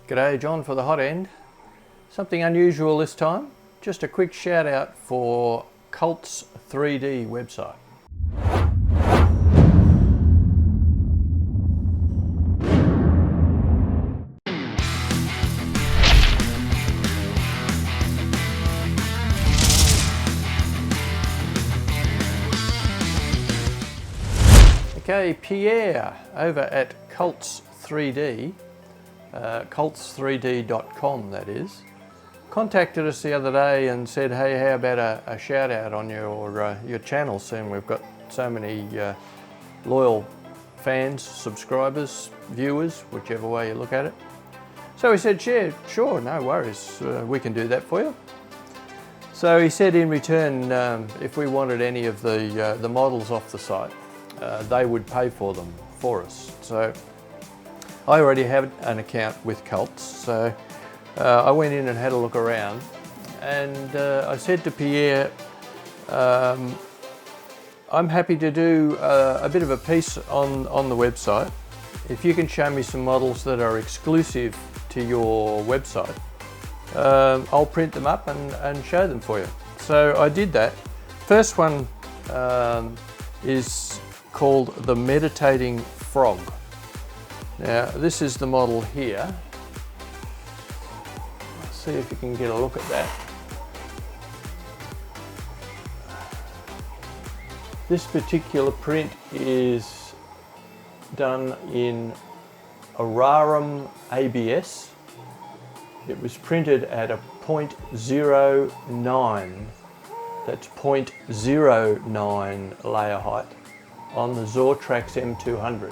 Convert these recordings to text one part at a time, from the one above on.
G'day, John for Thehotend. Something unusual this time. Just a quick shout out for Cults3D website. Okay, Pierre over at Cults3D, Cults3D.com that is, contacted us the other day and said, hey, how about a shout out on your channel soon? We've got so many loyal fans, subscribers, viewers, whichever way you look at it. So we said, sure, no worries, we can do that for you. So he said in return, if we wanted any of the models off the site, they would pay for them for us. So I already have an account with Cults, so I went in and had a look around, and I said to Pierre, I'm happy to do a bit of a piece on the website. If you can show me some models that are exclusive to your website, I'll print them up and show them for you. So I did that. First one is called the Meditating Frog. Now this is the model here. Let's see if you can get a look at that. This particular print is done in Ararum ABS. It was printed at a 0.09, that's 0.09 layer height on the Zortrax M200.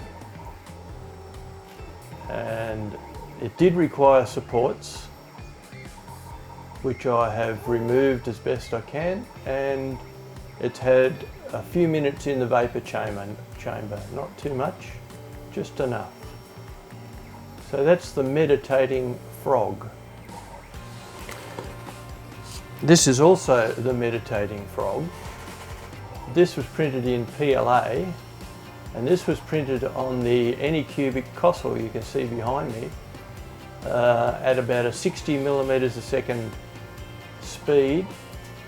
And it did require supports, which I have removed as best I can, and it's had a few minutes in the vapor chamber, not too much, just enough. So that's the Meditating Frog. This is also the Meditating Frog. This was printed in PLA, and this was printed on the Anycubic Cossel you can see behind me at about a 60 millimeters a second speed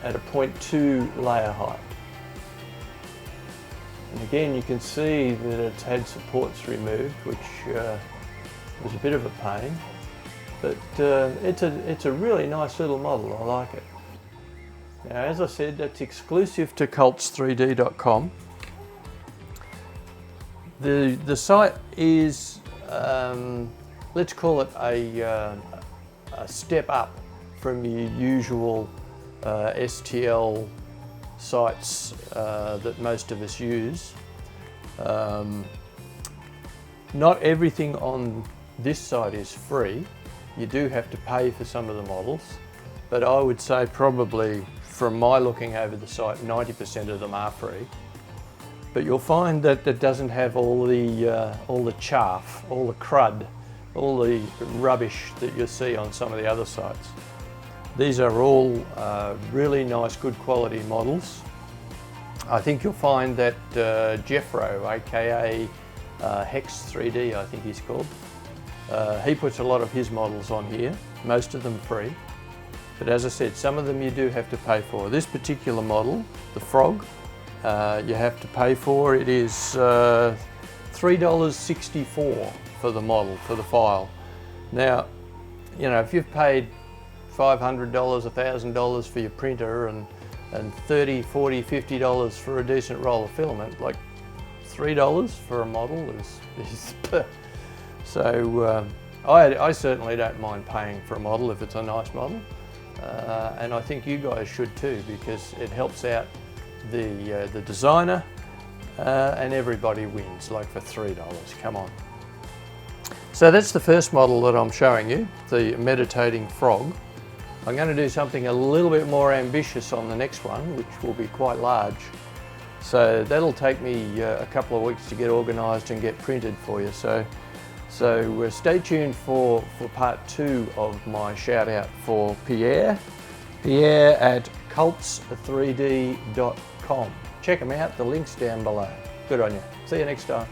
at a 0.2 layer height. And again, you can see that it's had supports removed, which was a bit of a pain, but it's a really nice little model. I like it. Now, as I said, that's exclusive to Cults3D.com. The site is, let's call it a step up from your usual STL sites that most of us use. Not everything on this site is free. You do have to pay for some of the models, but I would say probably from my looking over the site, 90% of them are free. But you'll find that it doesn't have all the chaff, all the crud, all the rubbish that you see on some of the other sites. These are all really nice, good quality models. I think you'll find that Jeffro, aka Hex3D, I think he's called, he puts a lot of his models on here, most of them free. But as I said, some of them you do have to pay for. This particular model, the Frog, you have to pay for. It is $3.64 for the model, for the file. Now, you know, if you've paid $500, $1,000 for your printer and $30, $40, $50 for a decent roll of filament, like $3 for a model is so I certainly don't mind paying for a model if it's a nice model. And I think you guys should too, because it helps out the designer and everybody wins, like for $3, come on. So that's the first model that I'm showing you, the Meditating Frog. I'm going to do something a little bit more ambitious on the next one, which will be quite large. So that'll take me a couple of weeks to get organised and get printed for you. So stay tuned for part 2 of my shout out for Pierre at Cults3D.com. Check them out, the link's down below. Good on you. See you next time.